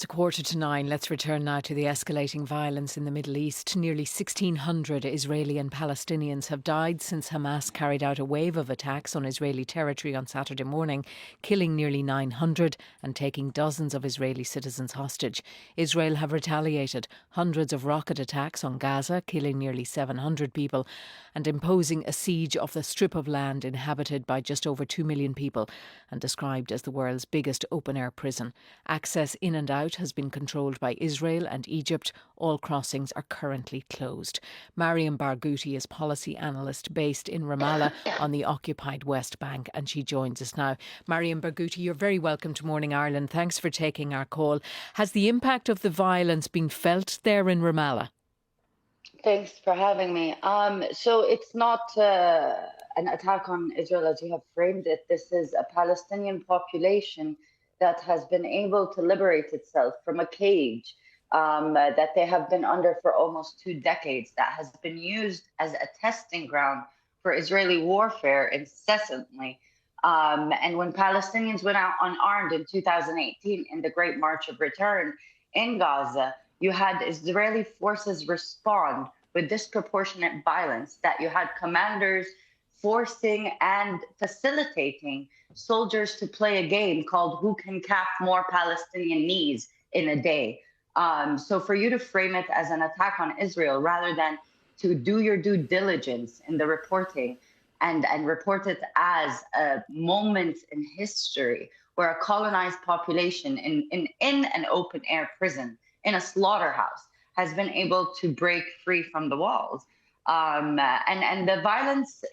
It's 8:45. Let's return now to the escalating violence in the Middle East. Nearly 1,600 Israeli and Palestinians have died since Hamas carried out a wave of attacks on Israeli territory on Saturday morning, killing nearly 900 and taking dozens of Israeli citizens hostage. Israel have retaliated hundreds of rocket attacks on Gaza, killing nearly 700 people and imposing a siege of the strip of land inhabited by just over 2 million people and described as the world's biggest open-air prison. Access in and out has been controlled by Israel and Egypt. All crossings are currently closed. Mariam Barghouti is policy analyst based in Ramallah on the occupied West Bank, and she joins us now. Mariam Barghouti, you're very welcome to Morning Ireland. Thanks for taking our call. Has the impact of the violence been felt there in Ramallah? Thanks for having me. So it's not an attack on Israel as you have framed it. This is a Palestinian population that has been able to liberate itself from a cage that they have been under for almost 2 decades, that has been used as a testing ground for Israeli warfare incessantly. And when Palestinians went out unarmed in 2018 in the Great March of Return in Gaza, you had Israeli forces respond with disproportionate violence, that you had commanders forcing and facilitating soldiers to play a game called who can cap more Palestinian knees in a day. So for you to frame it as an attack on Israel rather than to do your due diligence in the reporting and report it as a moment in history where a colonized population in an open air prison, in a slaughterhouse, has been able to break free from the walls. And the violence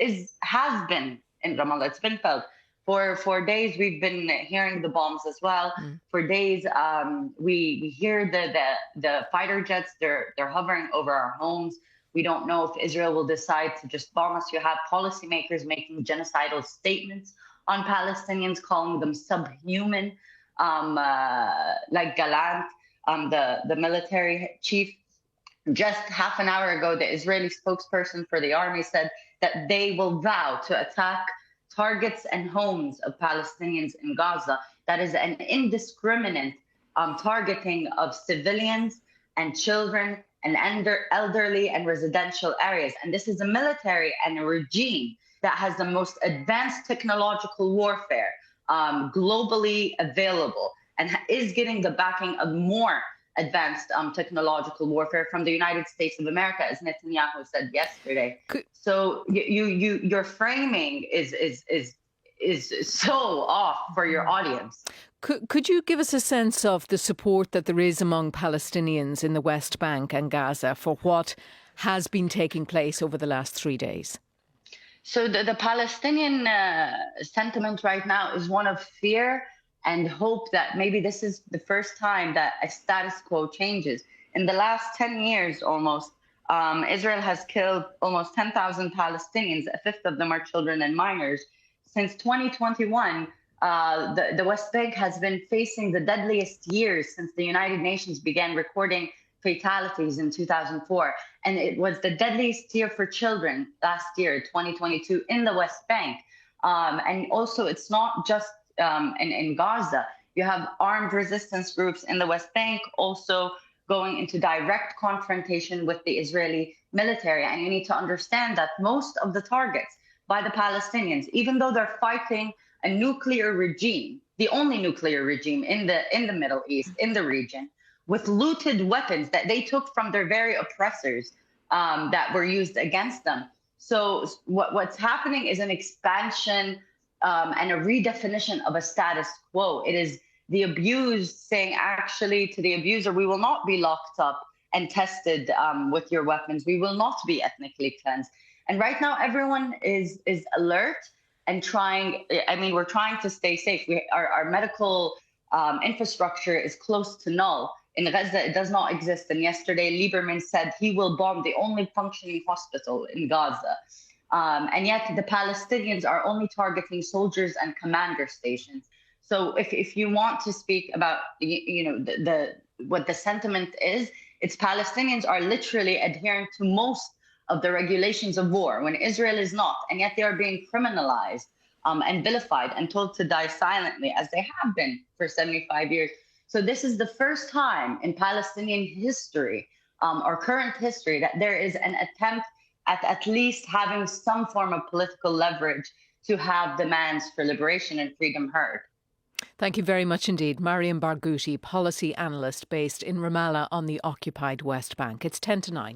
has been in Ramallah. It's been felt. For days, we've been hearing the bombs as well. For days, we hear the fighter jets. They're hovering over our homes. We don't know if Israel will decide to just bomb us. You have policymakers making genocidal statements on Palestinians, calling them subhuman, like Galant, the military chief. Just half an hour ago, the Israeli spokesperson for the army said that they will vow to attack targets and homes of Palestinians in Gaza. That is an indiscriminate targeting of civilians and children and elderly and residential areas. And this is a military and a regime that has the most advanced technological warfare globally available and is getting the backing of more advanced technological warfare from the United States of America, as Netanyahu said yesterday. So your framing is so off for your audience. Could you give us a sense of the support that there is among Palestinians in the West Bank and Gaza for what has been taking place over the last 3 days? So the Palestinian sentiment right now is one of fear and hope that maybe this is the first time that a status quo changes. In the last 10 years almost, Israel has killed almost 10,000 Palestinians. A fifth of them are children and minors. Since 2021, the West Bank has been facing the deadliest years since the United Nations began recording fatalities in 2004. And it was the deadliest year for children last year, 2022, in the West Bank. And also, it's not just in Gaza. You have armed resistance groups in the West Bank also going into direct confrontation with the Israeli military. And you need to understand that most of the targets by the Palestinians, even though they're fighting a nuclear regime, the only nuclear regime in the Middle East, in the region, with looted weapons that they took from their very oppressors that were used against them. So what's happening is an expansion and a redefinition of a status quo. It is the abused saying actually to the abuser, we will not be locked up and tested with your weapons. We will not be ethnically cleansed. And right now, everyone is alert and trying. I mean, we're trying to stay safe. Our medical infrastructure is close to null. In Gaza, it does not exist. And yesterday, Lieberman said he will bomb the only functioning hospital in Gaza. And yet the Palestinians are only targeting soldiers and commander stations. So if you want to speak about what the sentiment is, it's Palestinians are literally adhering to most of the regulations of war when Israel is not, and yet they are being criminalized and vilified and told to die silently, as they have been for 75 years. So this is the first time in Palestinian history or current history that there is an attempt at least having some form of political leverage to have demands for liberation and freedom heard. Thank you very much indeed. Mariam Barghouti, policy analyst based in Ramallah on the occupied West Bank. It's 10 to 9.